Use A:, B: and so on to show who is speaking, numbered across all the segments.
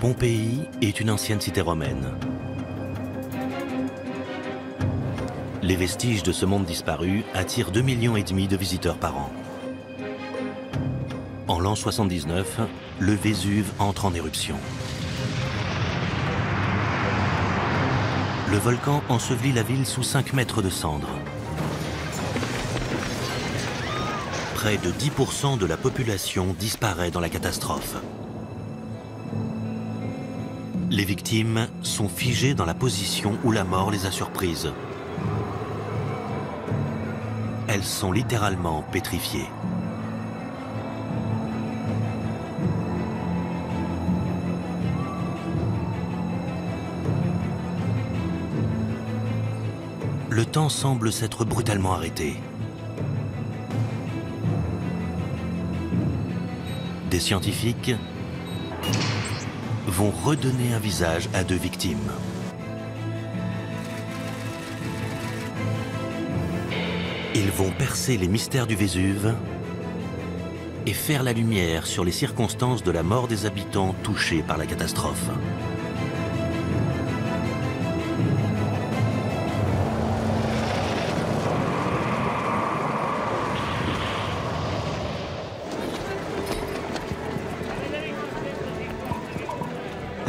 A: Pompéi est une ancienne cité romaine. Les vestiges de ce monde disparu attirent 2,5 millions de visiteurs par an. En l'an 79, le Vésuve entre en éruption. Le volcan ensevelit la ville sous 5 mètres de cendres. Près de 10% de la population disparaît dans la catastrophe. Les victimes sont figées dans la position où la mort les a surprises. Elles sont littéralement pétrifiées. Le temps semble s'être brutalement arrêté. Des scientifiques vont redonner un visage à 2 victimes. Ils vont percer les mystères du Vésuve et faire la lumière sur les circonstances de la mort des habitants touchés par la catastrophe.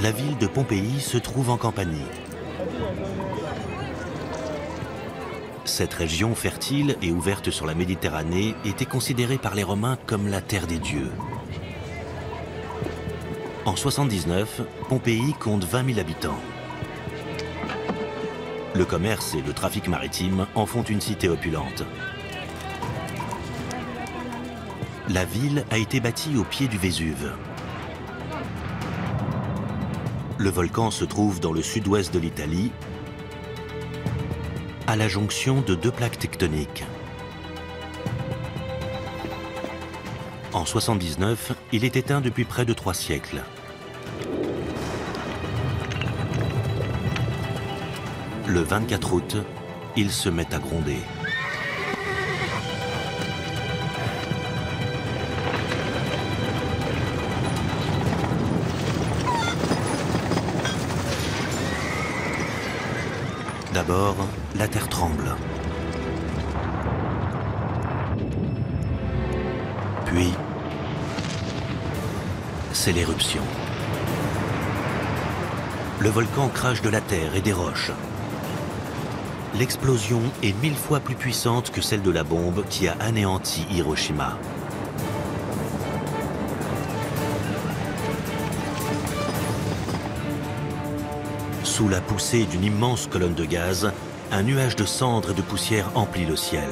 A: La ville de Pompéi se trouve en Campanie. Cette région fertile et ouverte sur la Méditerranée était considérée par les Romains comme la terre des dieux. En 79, Pompéi compte 20 000 habitants. Le commerce et le trafic maritime en font une cité opulente. La ville a été bâtie au pied du Vésuve. Le volcan se trouve dans le sud-ouest de l'Italie, à la jonction de 2 plaques tectoniques. En 79, il est éteint depuis près de 3 siècles. Le 24 août, il se met à gronder. D'abord, la terre tremble. Puis, c'est l'éruption. Le volcan crache de la terre et des roches. L'explosion est 1000 fois plus puissante que celle de la bombe qui a anéanti Hiroshima. Sous la poussée d'une immense colonne de gaz, un nuage de cendres et de poussière emplit le ciel.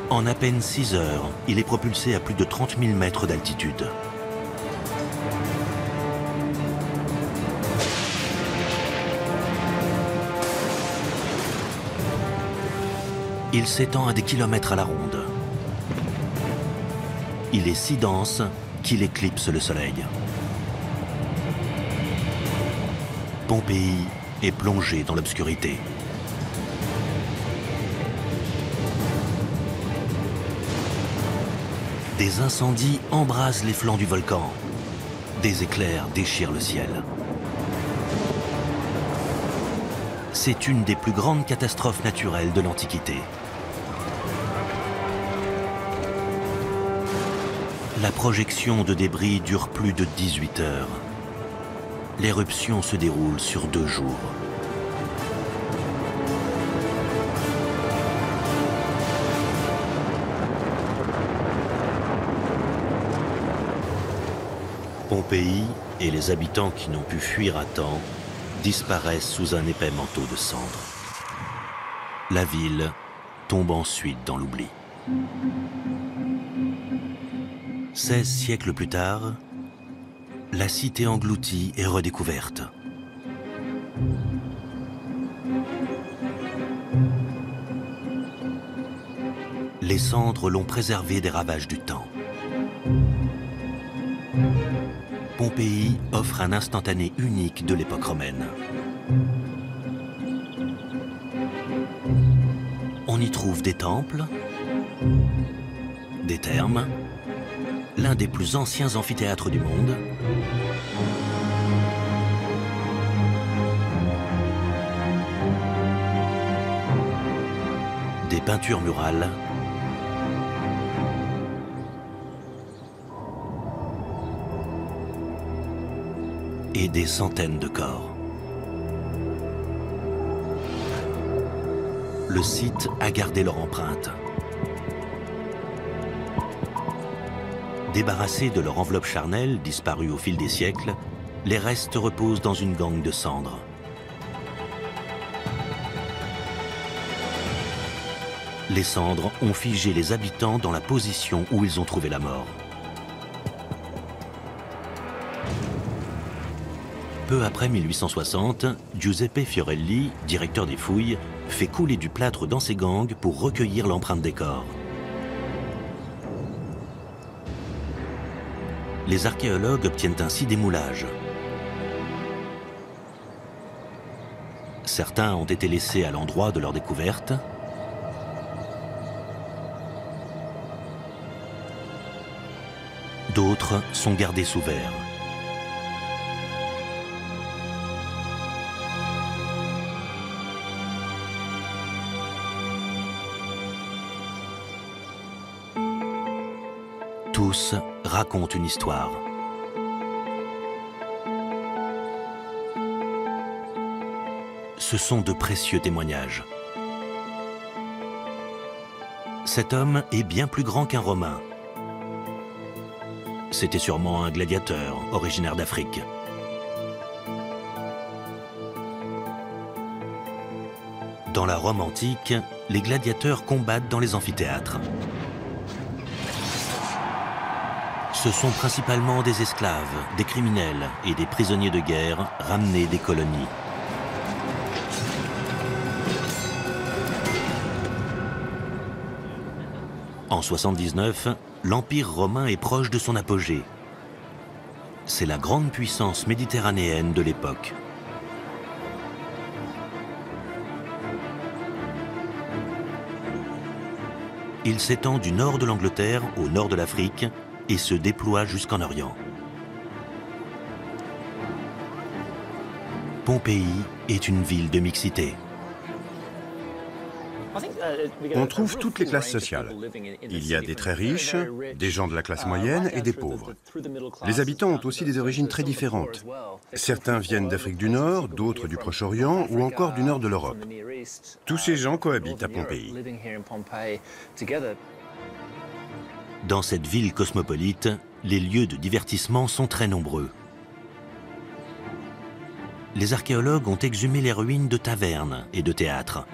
A: En à peine 6 heures, il est propulsé à plus de 30 000 mètres d'altitude. Il s'étend à des kilomètres à la ronde. Il est si dense qu'il éclipse le soleil. Pompéi est plongé dans l'obscurité. Des incendies embrasent les flancs du volcan. Des éclairs déchirent le ciel. C'est une des plus grandes catastrophes naturelles de l'Antiquité. La projection de débris dure plus de 18 heures. L'éruption se déroule sur 2 jours. Pompéi et les habitants qui n'ont pu fuir à temps disparaissent sous un épais manteau de cendres. La ville tombe ensuite dans l'oubli. 16 siècles plus tard, la cité engloutie est redécouverte. Les cendres l'ont préservée des ravages du temps. Pompéi offre un instantané unique de l'époque romaine. On y trouve des temples, des thermes, l'un des plus anciens amphithéâtres du monde, des peintures murales et des centaines de corps. Le site a gardé leur empreinte. Débarrassés de leur enveloppe charnelle, disparue au fil des siècles, les restes reposent dans une gangue de cendres. Les cendres ont figé les habitants dans la position où ils ont trouvé la mort. Peu après 1860, Giuseppe Fiorelli, directeur des fouilles, fait couler du plâtre dans ses gangues pour recueillir l'empreinte des corps. Les archéologues obtiennent ainsi des moulages. Certains ont été laissés à l'endroit de leur découverte. D'autres sont gardés sous verre. Tous racontent une histoire. Ce sont de précieux témoignages. Cet homme est bien plus grand qu'un Romain. C'était sûrement un gladiateur originaire d'Afrique. Dans la Rome antique, les gladiateurs combattent dans les amphithéâtres. Ce sont principalement des esclaves, des criminels et des prisonniers de guerre ramenés des colonies. En 79, l'Empire romain est proche de son apogée. C'est la grande puissance méditerranéenne de l'époque. Il s'étend du nord de l'Angleterre au nord de l'Afrique et se déploie jusqu'en Orient. Pompéi est une ville de mixité.
B: On trouve toutes les classes sociales. Il y a des très riches, des gens de la classe moyenne et des pauvres. Les habitants ont aussi des origines très différentes. Certains viennent d'Afrique du Nord, d'autres du Proche-Orient ou encore du nord de l'Europe. Tous ces gens cohabitent à Pompéi.
A: Dans cette ville cosmopolite, les lieux de divertissement sont très nombreux. Les archéologues ont exhumé les ruines de tavernes et de théâtres.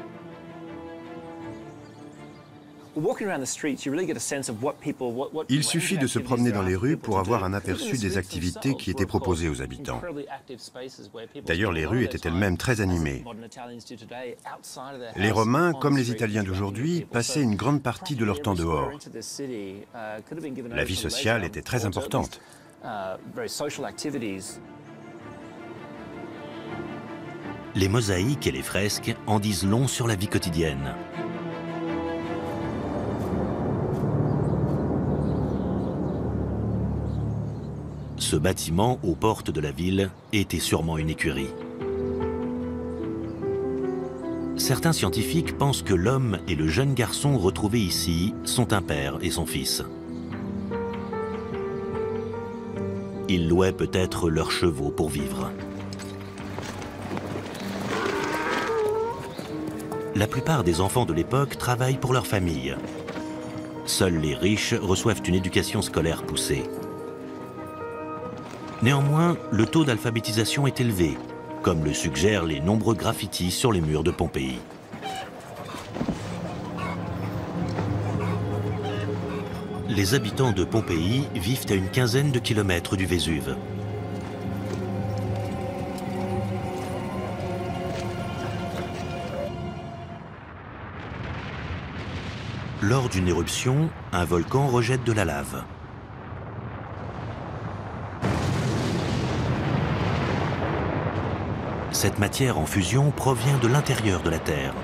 B: Il suffit de se promener dans les rues pour avoir un aperçu des activités qui étaient proposées aux habitants. D'ailleurs, les rues étaient elles-mêmes très animées. Les Romains, comme les Italiens d'aujourd'hui, passaient une grande partie de leur temps dehors. La vie sociale était très importante.
A: Les mosaïques et les fresques en disent long sur la vie quotidienne. Ce bâtiment, aux portes de la ville, était sûrement une écurie. Certains scientifiques pensent que l'homme et le jeune garçon retrouvés ici sont un père et son fils. Ils louaient peut-être leurs chevaux pour vivre. La plupart des enfants de l'époque travaillent pour leur famille. Seuls les riches reçoivent une éducation scolaire poussée. Néanmoins, le taux d'alphabétisation est élevé, comme le suggèrent les nombreux graffitis sur les murs de Pompéi. Les habitants de Pompéi vivent à une quinzaine de kilomètres du Vésuve. Lors d'une éruption, un volcan rejette de la lave. Cette matière en fusion provient de l'intérieur de la Terre.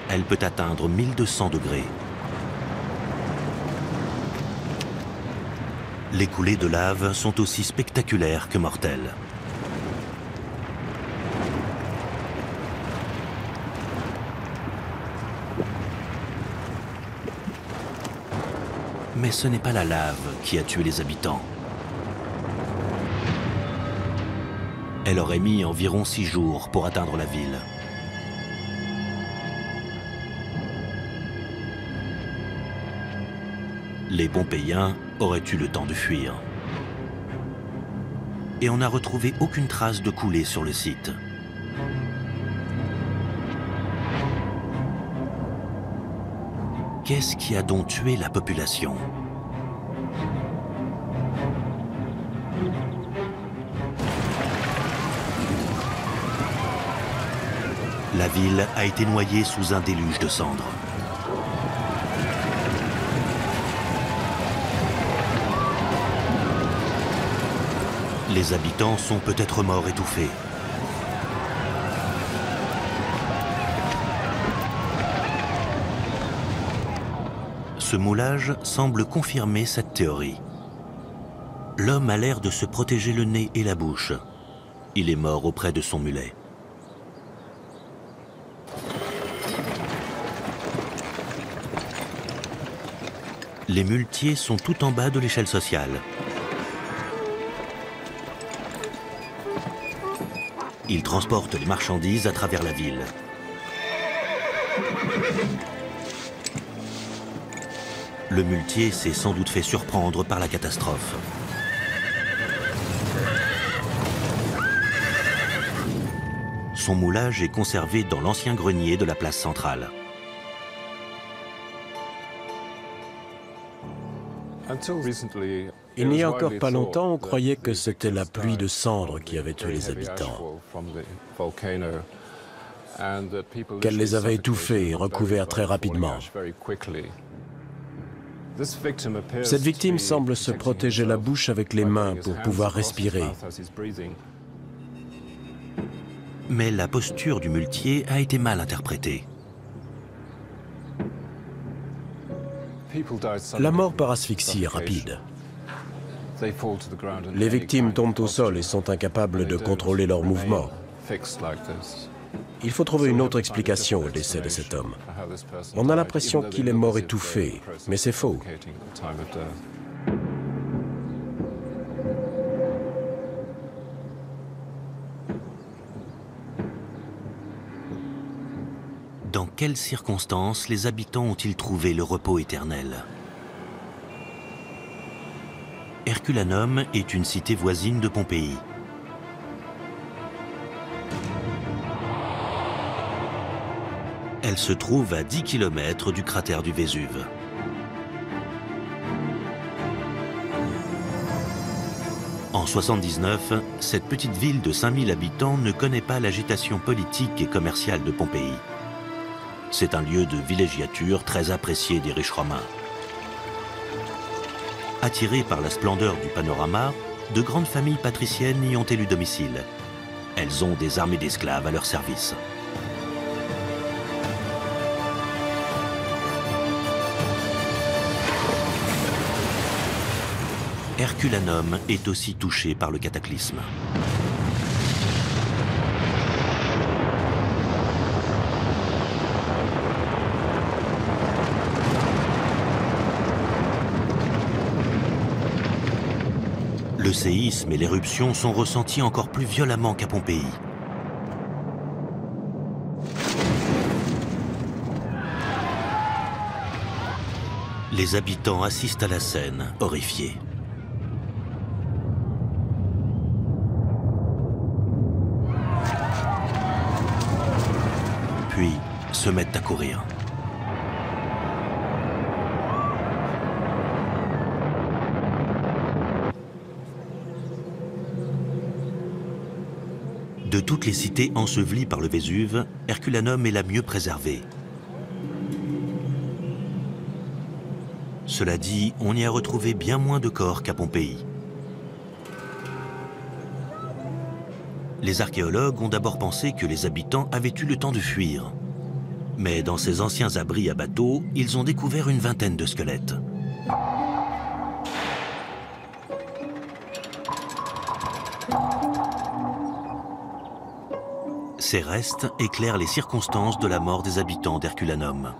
A: Elle peut atteindre 1200 degrés. Les coulées de lave sont aussi spectaculaires que mortelles. Mais ce n'est pas la lave qui a tué les habitants. Elle aurait mis environ 6 jours pour atteindre la ville. Les Pompéiens auraient eu le temps de fuir. Et on n'a retrouvé aucune trace de coulée sur le site. Qu'est-ce qui a donc tué la population? La ville a été noyée sous un déluge de cendres. Les habitants sont peut-être morts étouffés. Ce moulage semble confirmer cette théorie. L'homme a l'air de se protéger le nez et la bouche. Il est mort auprès de son mulet. Les muletiers sont tout en bas de l'échelle sociale. Ils transportent les marchandises à travers la ville. Le muletier s'est sans doute fait surprendre par la catastrophe. Son moulage est conservé dans l'ancien grenier de la place centrale.
C: Il n'y a encore pas longtemps, on croyait que c'était la pluie de cendres qui avait tué les habitants, qu'elle les avait étouffés et recouverts très rapidement. Cette victime semble se protéger la bouche avec les mains pour pouvoir respirer.
A: Mais la posture du muletier a été mal interprétée.
C: La mort par asphyxie est rapide. Les victimes tombent au sol et sont incapables de contrôler leurs mouvements. Il faut trouver une autre explication au décès de cet homme. On a l'impression qu'il est mort étouffé, mais c'est faux.
A: Dans quelles circonstances les habitants ont-ils trouvé le repos éternel? Herculanum est une cité voisine de Pompéi. Elle se trouve à 10 km du cratère du Vésuve. En 79, cette petite ville de 5000 habitants ne connaît pas l'agitation politique et commerciale de Pompéi. C'est un lieu de villégiature très apprécié des riches romains. Attirées par la splendeur du panorama, de grandes familles patriciennes y ont élu domicile. Elles ont des armées d'esclaves à leur service. Herculanum est aussi touché par le cataclysme. Le séisme et l'éruption sont ressentis encore plus violemment qu'à Pompéi. Les habitants assistent à la scène, horrifiés. Puis se mettent à courir. De toutes les cités ensevelies par le Vésuve, Herculanum est la mieux préservée. Cela dit, on y a retrouvé bien moins de corps qu'à Pompéi. Les archéologues ont d'abord pensé que les habitants avaient eu le temps de fuir. Mais dans ces anciens abris à bateau, ils ont découvert une vingtaine de squelettes. Ces restes éclairent les circonstances de la mort des habitants d'Herculanum.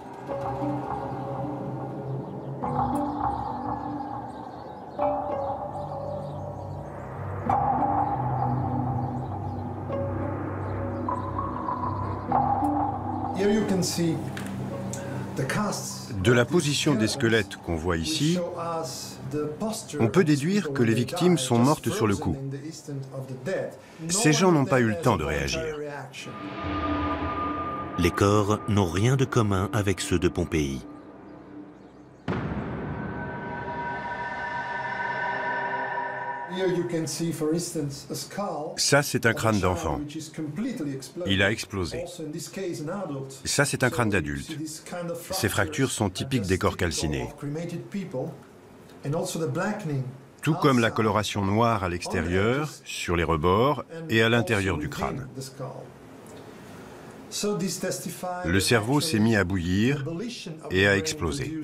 B: De la position des squelettes qu'on voit ici, on peut déduire que les victimes sont mortes sur le coup. Ces gens n'ont pas eu le temps de réagir.
A: Les corps n'ont rien de commun avec ceux de Pompéi.
B: Ça, c'est un crâne d'enfant. Il a explosé. Ça, c'est un crâne d'adulte. Ces fractures sont typiques des corps calcinés. Tout comme la coloration noire à l'extérieur, sur les rebords et à l'intérieur du crâne. Le cerveau s'est mis à bouillir et a explosé.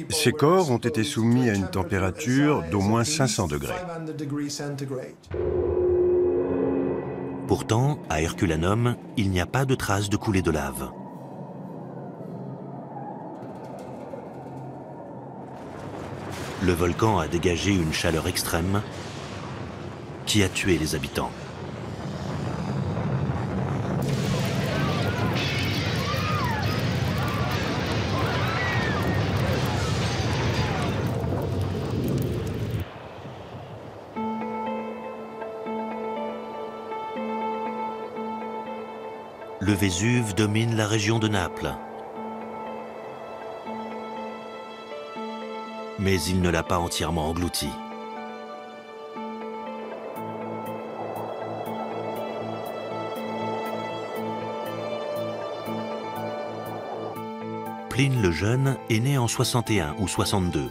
B: Ces corps ont été soumis à une température d'au moins 500 degrés.
A: Pourtant, à Herculanum, il n'y a pas de traces de coulée de lave. Le volcan a dégagé une chaleur extrême qui a tué les habitants. Le Vésuve domine la région de Naples. Mais il ne l'a pas entièrement englouti. Pline le Jeune est né en 61 ou 62.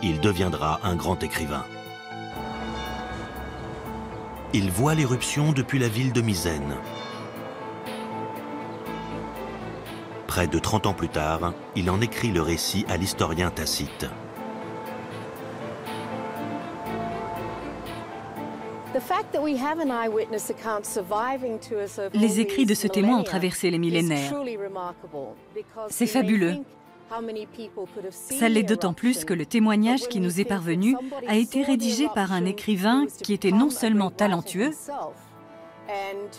A: Il deviendra un grand écrivain. Il voit l'éruption depuis la ville de Misène. Près de 30 ans plus tard, il en écrit le récit à l'historien Tacite.
D: Les écrits de ce témoin ont traversé les millénaires. C'est fabuleux. Ça l'est d'autant plus que le témoignage qui nous est parvenu a été rédigé par un écrivain qui était non seulement talentueux,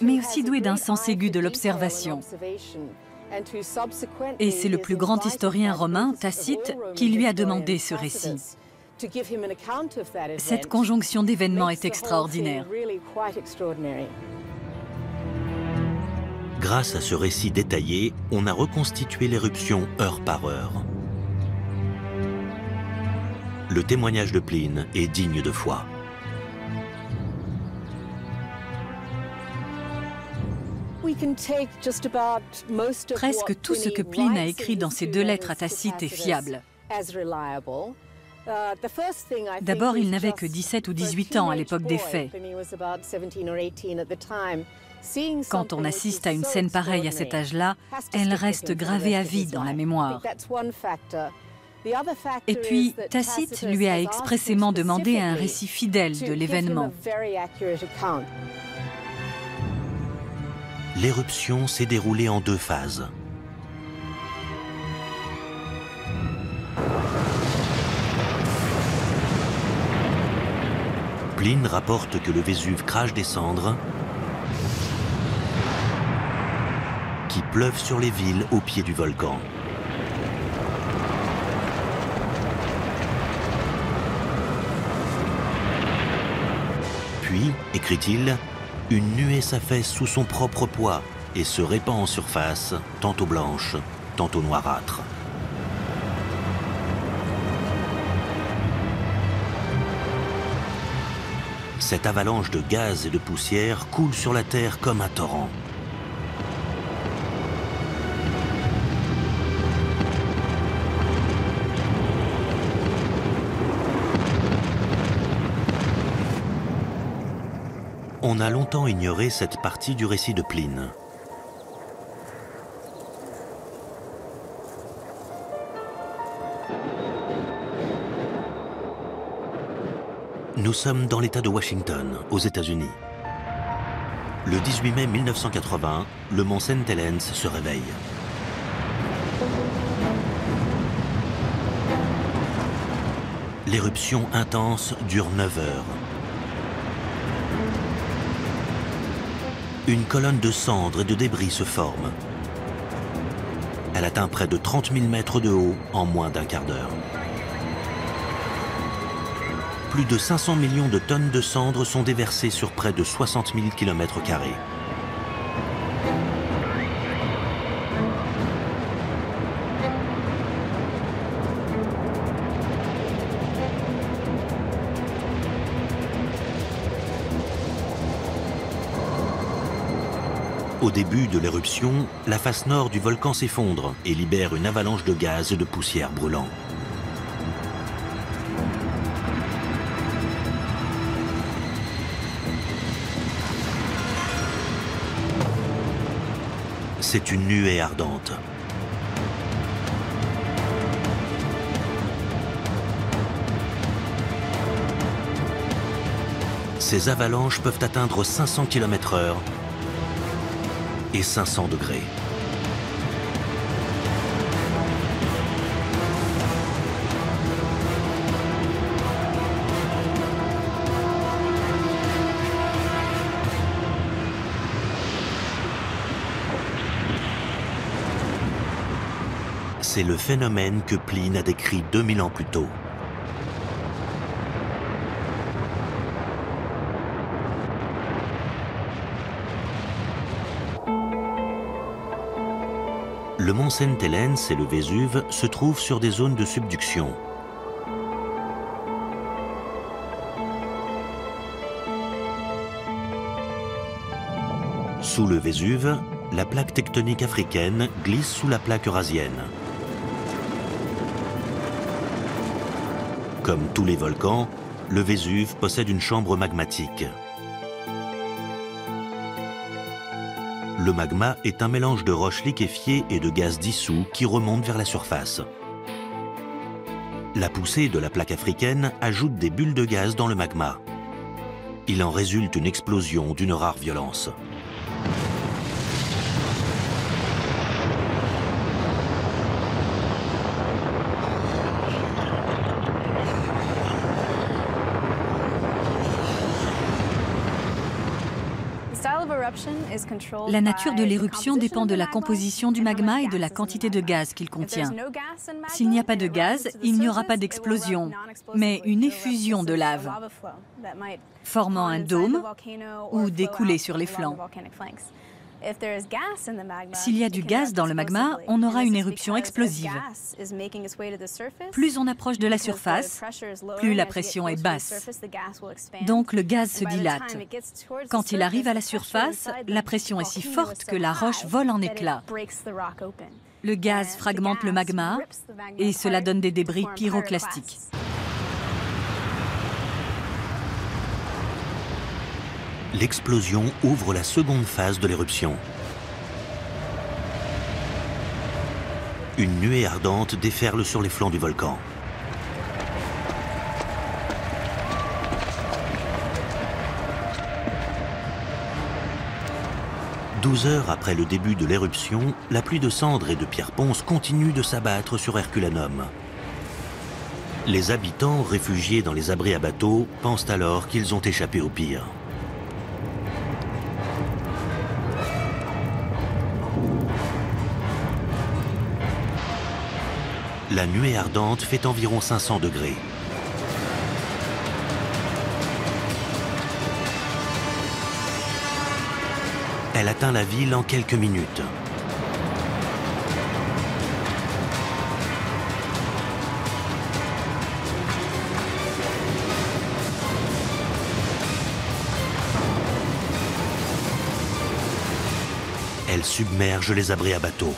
D: mais aussi doué d'un sens aigu de l'observation. Et c'est le plus grand historien romain, Tacite, qui lui a demandé ce récit. Cette conjonction d'événements est extraordinaire.
A: Grâce à ce récit détaillé, on a reconstitué l'éruption heure par heure. Le témoignage de Pline est digne de foi.
D: Presque tout ce que Pline a écrit dans ses 2 lettres à Tacite est fiable. D'abord, il n'avait que 17 ou 18 ans à l'époque des faits. Quand on assiste à une scène pareille à cet âge-là, elle reste gravée à vie dans la mémoire. Et puis, Tacite lui a expressément demandé un récit fidèle de l'événement.
A: L'éruption s'est déroulée en 2 phases. Pline rapporte que le Vésuve crache des cendres qui pleuvent sur les villes au pied du volcan. Puis, écrit-il, une nuée s'affaisse sous son propre poids et se répand en surface, tantôt blanche, tantôt noirâtre. Cette avalanche de gaz et de poussière coule sur la terre comme un torrent. On a longtemps ignoré cette partie du récit de Pline. Nous sommes dans l'État de Washington, aux États-Unis. Le 18 mai 1980, le mont St. Helens se réveille. L'éruption intense dure 9 heures. Une colonne de cendres et de débris se forme. Elle atteint près de 30 000 mètres de haut en moins d'un quart d'heure. Plus de 500 millions de tonnes de cendres sont déversées sur près de 60 000 km². Au début de l'éruption, la face nord du volcan s'effondre et libère une avalanche de gaz et de poussière brûlant. C'est une nuée ardente. Ces avalanches peuvent atteindre 500 km/h et 500 degrés. C'est le phénomène que Pline a décrit 2000 ans plus tôt. Le mont St. Helens et le Vésuve se trouvent sur des zones de subduction. Sous le Vésuve, la plaque tectonique africaine glisse sous la plaque eurasienne. Comme tous les volcans, le Vésuve possède une chambre magmatique. Le magma est un mélange de roches liquéfiées et de gaz dissous qui remonte vers la surface. La poussée de la plaque africaine ajoute des bulles de gaz dans le magma. Il en résulte une explosion d'une rare violence.
D: La nature de l'éruption dépend de la composition du magma et de la quantité de gaz qu'il contient. S'il n'y a pas de gaz, il n'y aura pas d'explosion, mais une effusion de lave, formant un dôme ou des coulées sur les flancs. S'il y a du gaz dans le magma, on aura une éruption explosive. Plus on approche de la surface, plus la pression est basse. Donc le gaz se dilate. Quand il arrive à la surface, la pression est si forte que la roche vole en éclats. Le gaz fragmente le magma et cela donne des débris pyroclastiques.
A: L'explosion ouvre la seconde phase de l'éruption. Une nuée ardente déferle sur les flancs du volcan. « 12 heures après le début de l'éruption, la pluie de cendres et de pierres ponces continue de s'abattre sur Herculanum. Les habitants, réfugiés dans les abris à bateaux, pensent alors qu'ils ont échappé au pire. La nuée ardente fait environ 500 degrés. Elle atteint la ville en quelques minutes. Elle submerge les abris à bateaux.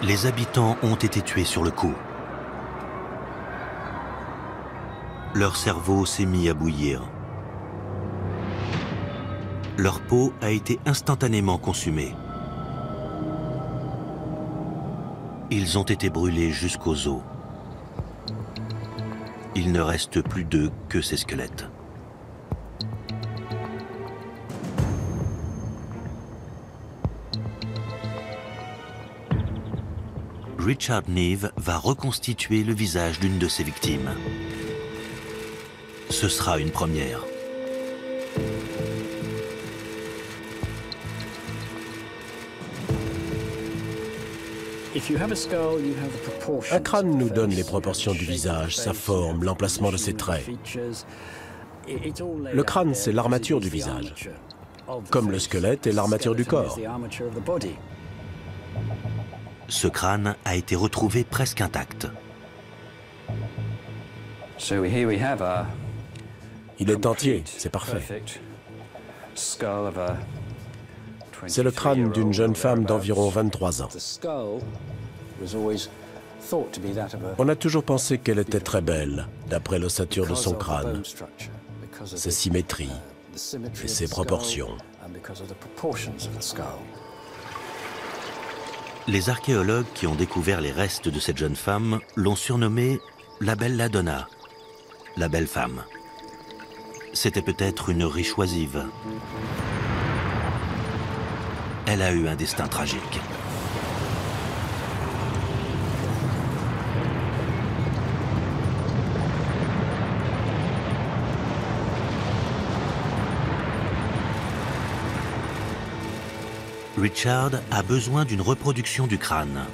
A: Les habitants ont été tués sur le coup. Leur cerveau s'est mis à bouillir. Leur peau a été instantanément consumée. Ils ont été brûlés jusqu'aux os. Il ne reste plus d'eux que ces squelettes. Richard Neve va reconstituer le visage d'une de ses victimes. Ce sera une première.
C: Un crâne nous donne les proportions du visage, sa forme, l'emplacement de ses traits. Le crâne, c'est l'armature du visage, comme le squelette est l'armature du corps.
A: Ce crâne a été retrouvé presque intact.
C: Il est entier, c'est parfait. C'est le crâne d'une jeune femme d'environ 23 ans. On a toujours pensé qu'elle était très belle, d'après l'ossature de son crâne, ses symétries et ses proportions.
A: Les archéologues qui ont découvert les restes de cette jeune femme l'ont surnommée la Bella Donna, la belle femme. C'était peut-être une riche oisive. Elle a eu un destin tragique. Richard a besoin d'une reproduction du crâne.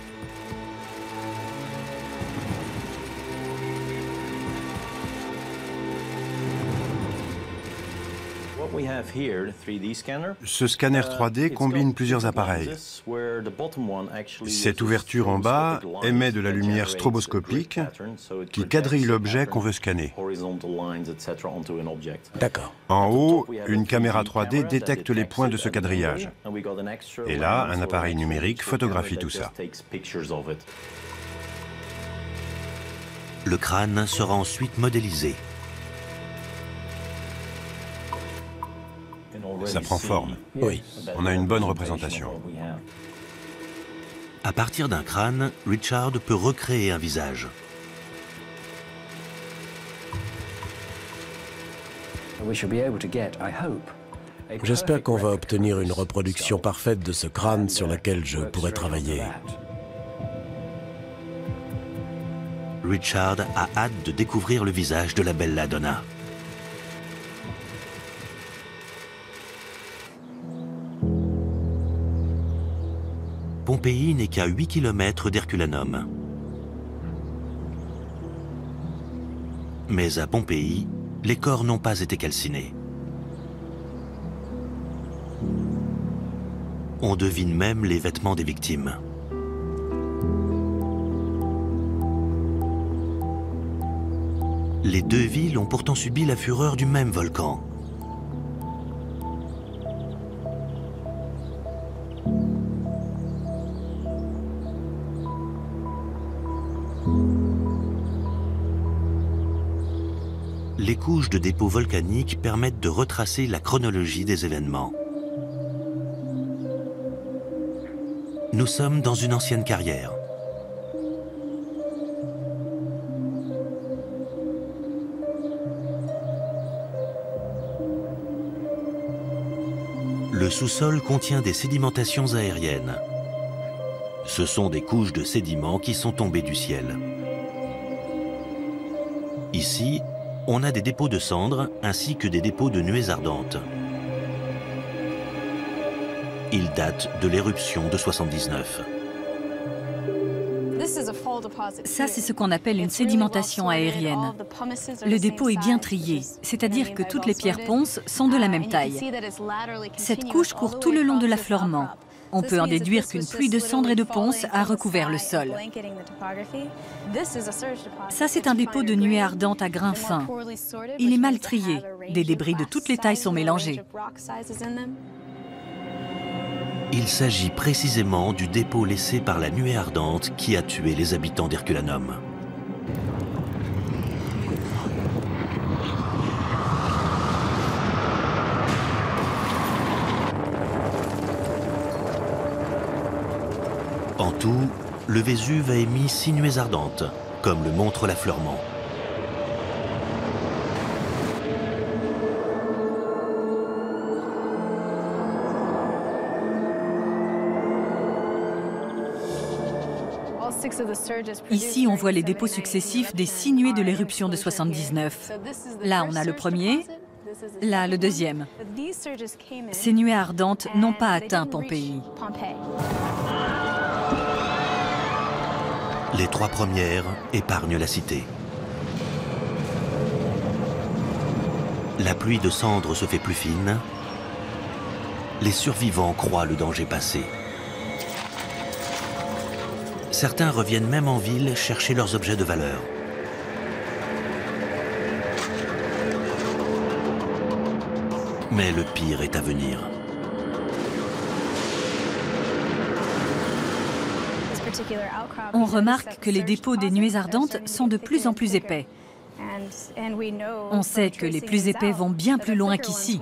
B: Ce scanner 3D combine plusieurs appareils. Cette ouverture en bas émet de la lumière stroboscopique qui quadrille l'objet qu'on veut scanner.
C: D'accord.
B: En haut, une caméra 3D détecte les points de ce quadrillage. Et là, un appareil numérique photographie tout ça.
A: Le crâne sera ensuite modélisé.
B: Ça prend forme.
C: Oui.
B: On a une bonne représentation.
A: À partir d'un crâne, Richard peut recréer un visage.
C: J'espère qu'on va obtenir une reproduction parfaite de ce crâne sur laquelle je pourrai travailler.
A: Richard a hâte de découvrir le visage de la Bella Donna. Pompéi n'est qu'à 8 km d'Herculanum. Mais à Pompéi, les corps n'ont pas été calcinés. On devine même les vêtements des victimes. Les deux villes ont pourtant subi la fureur du même volcan. Les couches de dépôts volcaniques permettent de retracer la chronologie des événements. Nous sommes dans une ancienne carrière. Le sous-sol contient des sédimentations aériennes. Ce sont des couches de sédiments qui sont tombées du ciel. Ici, on a des dépôts de cendres ainsi que des dépôts de nuées ardentes. Ils datent de l'éruption de 79.
D: Ça, c'est ce qu'on appelle une sédimentation aérienne. Le dépôt est bien trié, c'est-à-dire que toutes les pierres ponces sont de la même taille. Cette couche court tout le long de l'affleurement. On peut en déduire qu'une pluie de cendres et de ponces a recouvert le sol. Ça, c'est un dépôt de nuées ardentes à grains fins. Il est mal trié. Des débris de toutes les tailles sont mélangés.
A: Il s'agit précisément du dépôt laissé par la nuée ardente qui a tué les habitants d'Herculanum. En tout, le Vésuve a émis 6 nuées ardentes, comme le montre l'affleurement.
D: Ici, on voit les dépôts successifs des 6 nuées de l'éruption de 79. Là, on a le premier, là, le deuxième. Ces nuées ardentes n'ont pas atteint Pompéi.
A: Les 3 premières épargnent la cité. La pluie de cendres se fait plus fine. Les survivants croient le danger passé. Certains reviennent même en ville chercher leurs objets de valeur. Mais le pire est à venir.
D: On remarque que les dépôts des nuées ardentes sont de plus en plus épais. On sait que les plus épais vont bien plus loin qu'ici.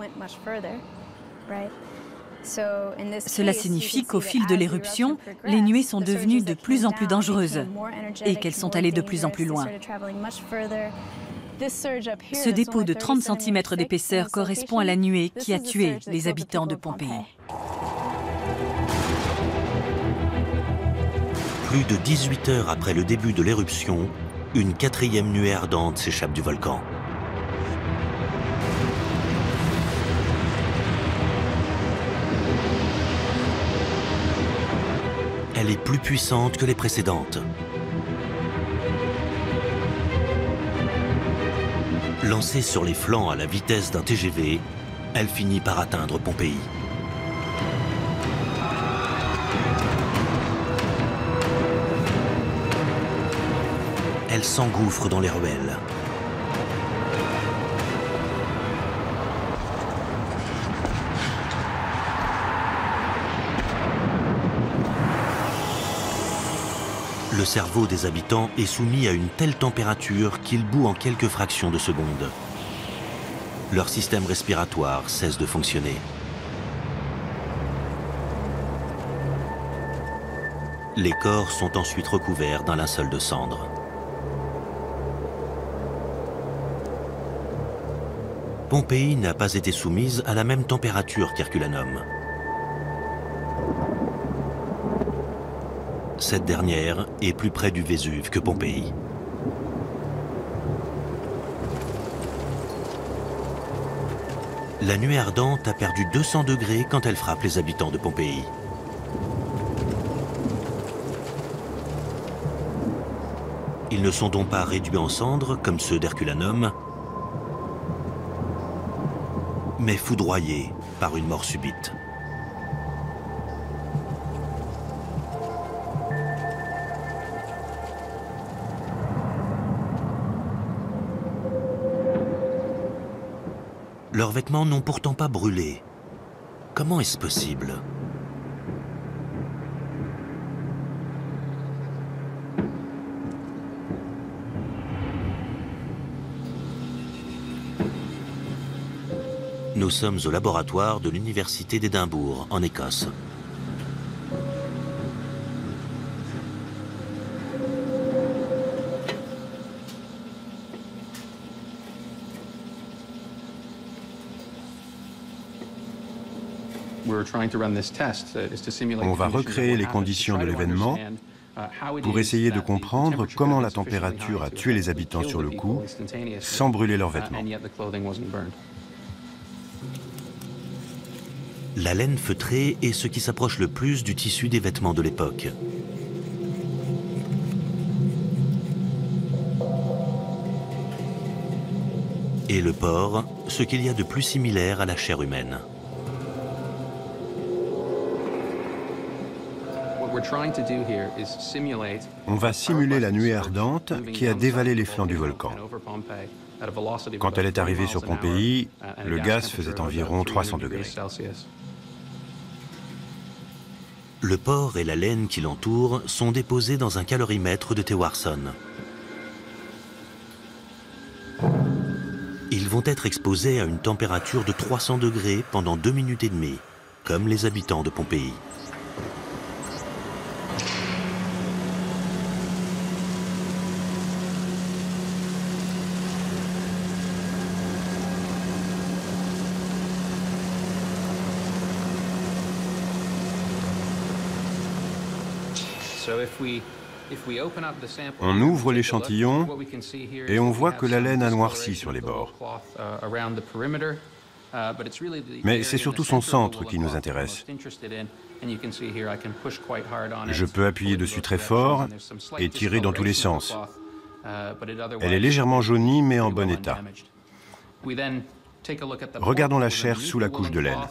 D: Cela signifie qu'au fil de l'éruption, les nuées sont devenues de plus en plus dangereuses et qu'elles sont allées de plus en plus loin. Ce dépôt de 30 cm d'épaisseur correspond à la nuée qui a tué les habitants de Pompéi.
A: Plus de 18 heures après le début de l'éruption, une 4e nuée ardente s'échappe du volcan. Elle est plus puissante que les précédentes. Lancée sur les flancs à la vitesse d'un TGV, elle finit par atteindre Pompéi. Elle s'engouffre dans les ruelles. Le cerveau des habitants est soumis à une telle température qu'il bout en quelques fractions de seconde. Leur système respiratoire cesse de fonctionner. Les corps sont ensuite recouverts d'un linceul de cendres. Pompéi n'a pas été soumise à la même température qu'Herculanum. Cette dernière est plus près du Vésuve que Pompéi. La nuée ardente a perdu 200 degrés quand elle frappe les habitants de Pompéi. Ils ne sont donc pas réduits en cendres comme ceux d'Herculanum, mais foudroyés par une mort subite. Leurs vêtements n'ont pourtant pas brûlé. Comment est-ce possible? Nous sommes au laboratoire de l'Université d'Édimbourg, en Écosse.
B: On va recréer les conditions de l'événement pour essayer de comprendre comment la température a tué les habitants sur le coup sans brûler leurs vêtements.
A: La laine feutrée est ce qui s'approche le plus du tissu des vêtements de l'époque. Et le porc, ce qu'il y a de plus similaire à la chair humaine.
B: On va simuler la nuée ardente qui a dévalé les flancs du volcan. Quand elle est arrivée sur Pompéi, le gaz faisait environ 300 degrés.
A: Le porc et la laine qui l'entourent sont déposés dans un calorimètre de Tewarson. Ils vont être exposés à une température de 300 degrés pendant 2 minutes et demie, comme les habitants de Pompéi.
B: On ouvre l'échantillon et on voit que la laine a noirci sur les bords. Mais c'est surtout son centre qui nous intéresse. Je peux appuyer dessus très fort et tirer dans tous les sens. Elle est légèrement jaunie mais en bon état. Regardons la chair sous la couche de laine.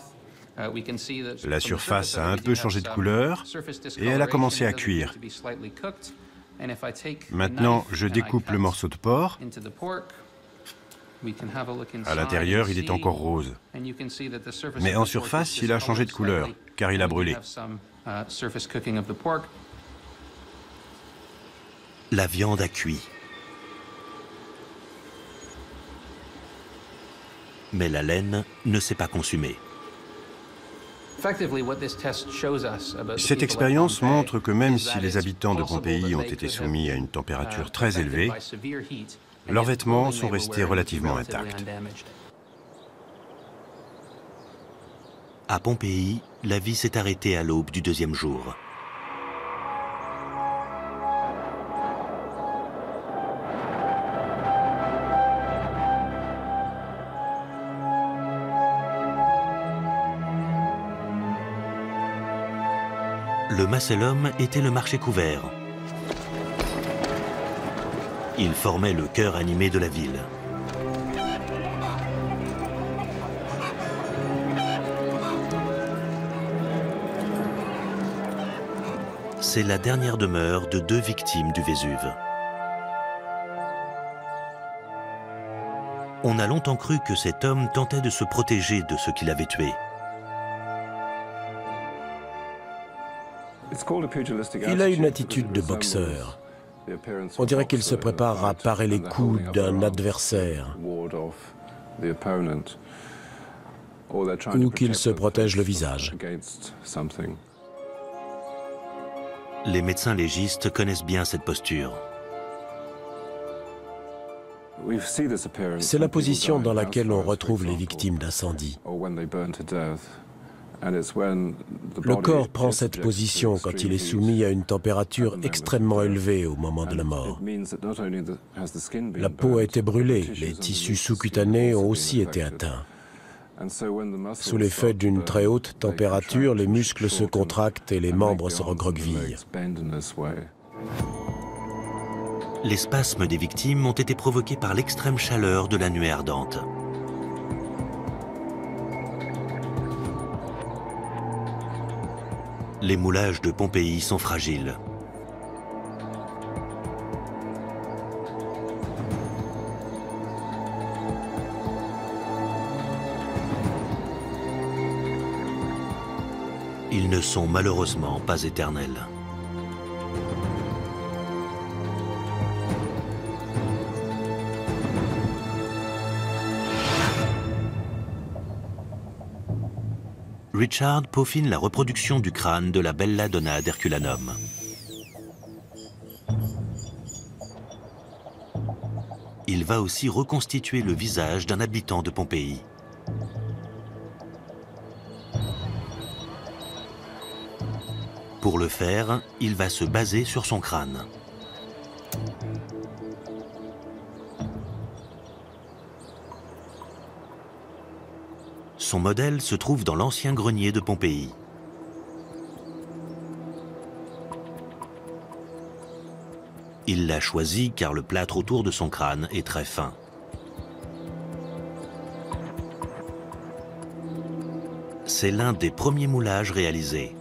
B: La surface a un peu changé de couleur et elle a commencé à cuire. Maintenant, je découpe le morceau de porc. À l'intérieur, il est encore rose. Mais en surface, il a changé de couleur, car il a brûlé.
A: La viande a cuit. Mais la laine ne s'est pas consumée.
B: Cette expérience montre que même si les habitants de Pompéi ont été soumis à une température très élevée, leurs vêtements sont restés relativement intacts.
A: À Pompéi, la vie s'est arrêtée à l'aube du deuxième jour. Le Macellum était le marché couvert. Il formait le cœur animé de la ville. C'est la dernière demeure de 2 victimes du Vésuve. On a longtemps cru que cet homme tentait de se protéger de ceux qui l'avaient tué.
C: Il a une attitude de boxeur. On dirait qu'il se prépare à parer les coups d'un adversaire ou qu'il se protège le visage.
A: Les médecins légistes connaissent bien cette posture.
C: C'est la position dans laquelle on retrouve les victimes d'incendie. Le corps prend cette position quand il est soumis à une température extrêmement élevée au moment de la mort. La peau a été brûlée, les tissus sous-cutanés ont aussi été atteints. Sous l'effet d'une très haute température, les muscles se contractent et les membres se recroquevillent.
A: Les spasmes des victimes ont été provoqués par l'extrême chaleur de la nuée ardente. Les moulages de Pompéi sont fragiles. Ils ne sont malheureusement pas éternels. Richard peaufine la reproduction du crâne de la Bella Donna d'Herculanum. Il va aussi reconstituer le visage d'un habitant de Pompéi. Pour le faire, il va se baser sur son crâne. Son modèle se trouve dans l'ancien grenier de Pompéi. Il l'a choisi car le plâtre autour de son crâne est très fin. C'est l'un des premiers moulages réalisés.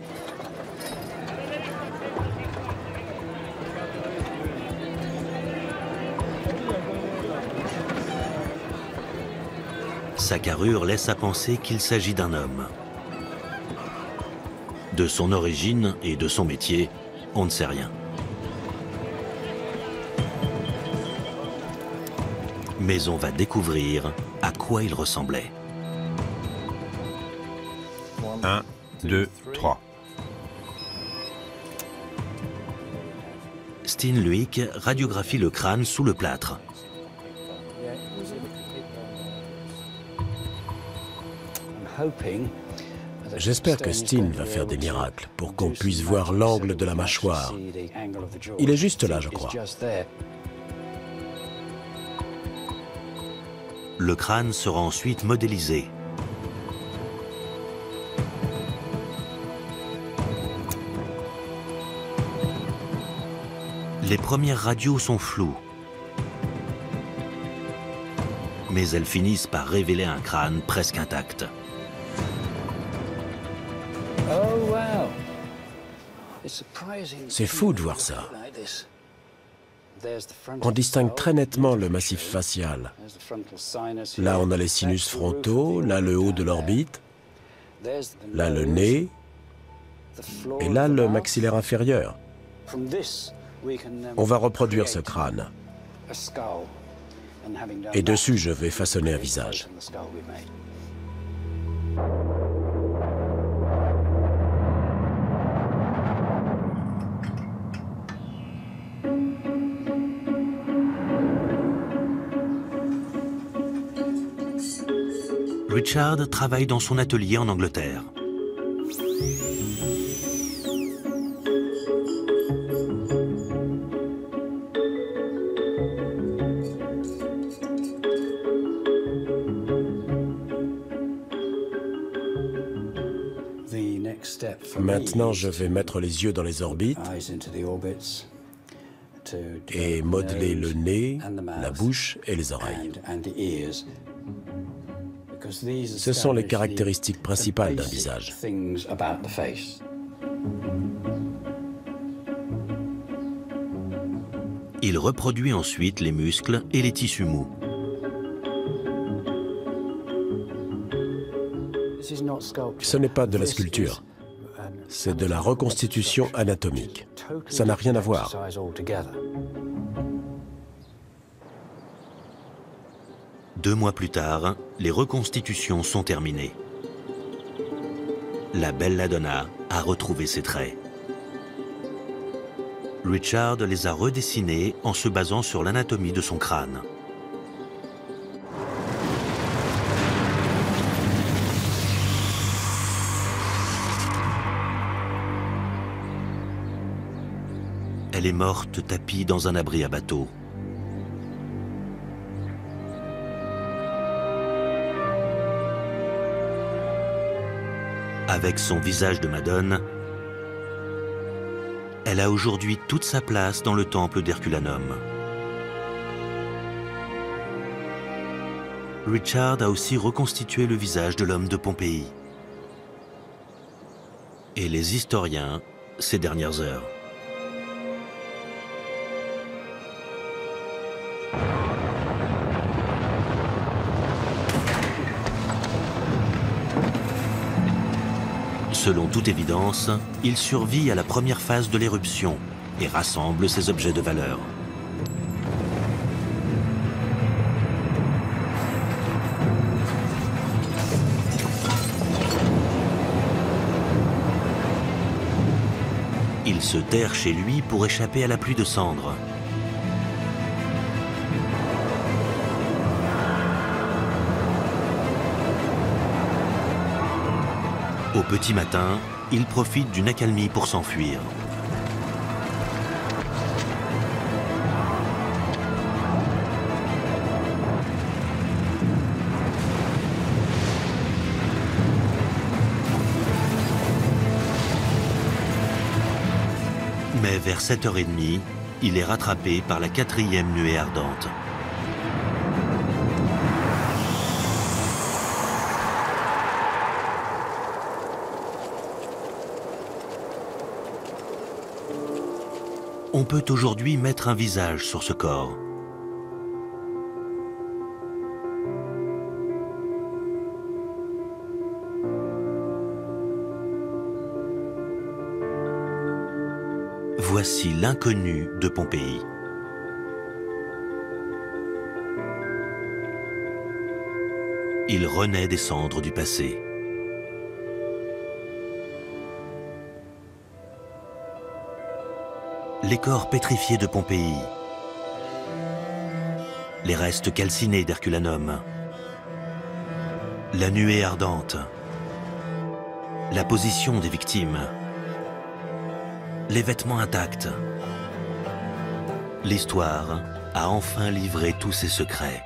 A: Sa carrure laisse à penser qu'il s'agit d'un homme. De son origine et de son métier, on ne sait rien. Mais on va découvrir à quoi il ressemblait.
B: 1, 2, 3.
A: Steen Luik radiographie le crâne sous le plâtre.
C: J'espère que Steen va faire des miracles pour qu'on puisse voir l'angle de la mâchoire. Il est juste là, je crois.
A: Le crâne sera ensuite modélisé. Les premières radios sont floues, mais elles finissent par révéler un crâne presque intact.
C: C'est fou de voir ça. On distingue très nettement le massif facial. Là, on a les sinus frontaux, là, le haut de l'orbite, là, le nez, et là, le maxillaire inférieur. On va reproduire ce crâne. Et dessus, je vais façonner un visage.
A: Richard travaille dans son atelier en Angleterre.
C: Maintenant, je vais mettre les yeux dans les orbites et modeler le nez, la bouche et les oreilles. Ce sont les caractéristiques principales d'un visage.
A: Il reproduit ensuite les muscles et les tissus mous.
C: Ce n'est pas de la sculpture, c'est de la reconstitution anatomique. Ça n'a rien à voir.
A: Deux mois plus tard, les reconstitutions sont terminées. La belladonna a retrouvé ses traits. Richard les a redessinés en se basant sur l'anatomie de son crâne. Elle est morte tapie dans un abri à bateau. Avec son visage de Madone, elle a aujourd'hui toute sa place dans le temple d'Herculanum. Richard a aussi reconstitué le visage de l'homme de Pompéi. Et les historiens, ces dernières heures. Selon toute évidence, il survit à la première phase de l'éruption et rassemble ses objets de valeur. Il se terre chez lui pour échapper à la pluie de cendres. Au petit matin, il profite d'une accalmie pour s'enfuir. Mais vers 7h30, il est rattrapé par la 4e nuée ardente. On peut aujourd'hui mettre un visage sur ce corps. Voici l'inconnu de Pompéi. Il renaît des cendres du passé. Les corps pétrifiés de Pompéi, les restes calcinés d'Herculanum, la nuée ardente, La position des victimes. Les vêtements intacts. L'histoire a enfin livré tous ses secrets.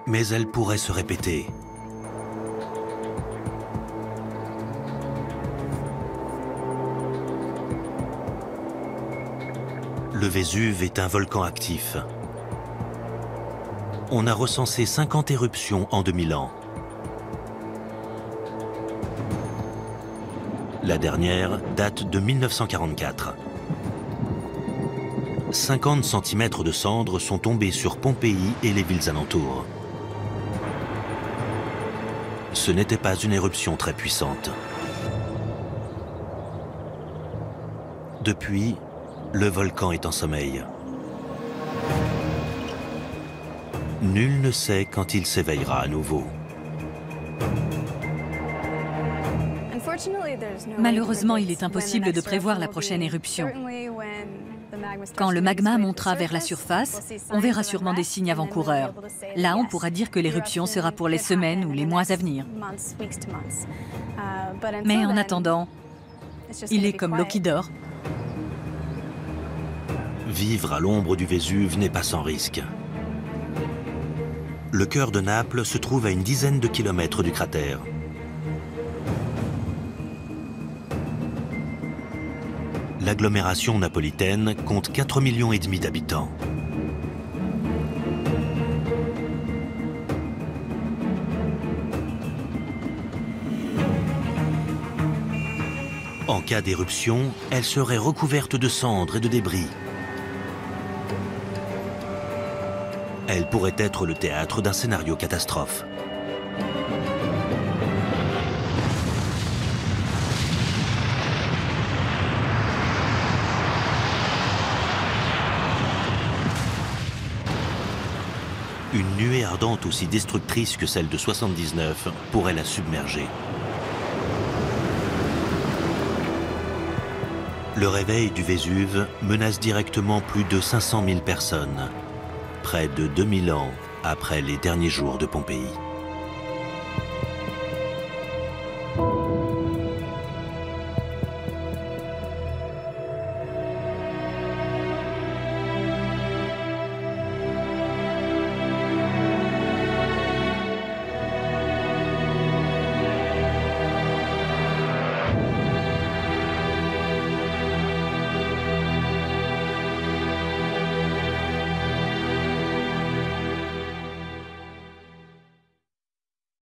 A: Mais elle pourrait se répéter. Le Vésuve est un volcan actif. On a recensé 50 éruptions en 2000 ans. La dernière date de 1944. 50 cm de cendres sont tombés sur Pompéi et les villes alentours. Ce n'était pas une éruption très puissante. Depuis, le volcan est en sommeil. Nul ne sait quand il s'éveillera à nouveau.
D: Malheureusement, il est impossible de prévoir la prochaine éruption. Quand le magma montera vers la surface, on verra sûrement des signes avant-coureurs. Là, on pourra dire que l'éruption sera pour les semaines ou les mois à venir. Mais en attendant, il est comme l'eau qui dort.
A: Vivre à l'ombre du Vésuve n'est pas sans risque. Le cœur de Naples se trouve à une dizaine de kilomètres du cratère. L'agglomération napolitaine compte 4,5 millions d'habitants. En cas d'éruption, elle serait recouverte de cendres et de débris. Elle pourrait être le théâtre d'un scénario catastrophe. Une nuée ardente aussi destructrice que celle de 79 pourrait la submerger. Le réveil du Vésuve menace directement plus de 500 000 personnes, près de 2000 ans après les derniers jours de Pompéi.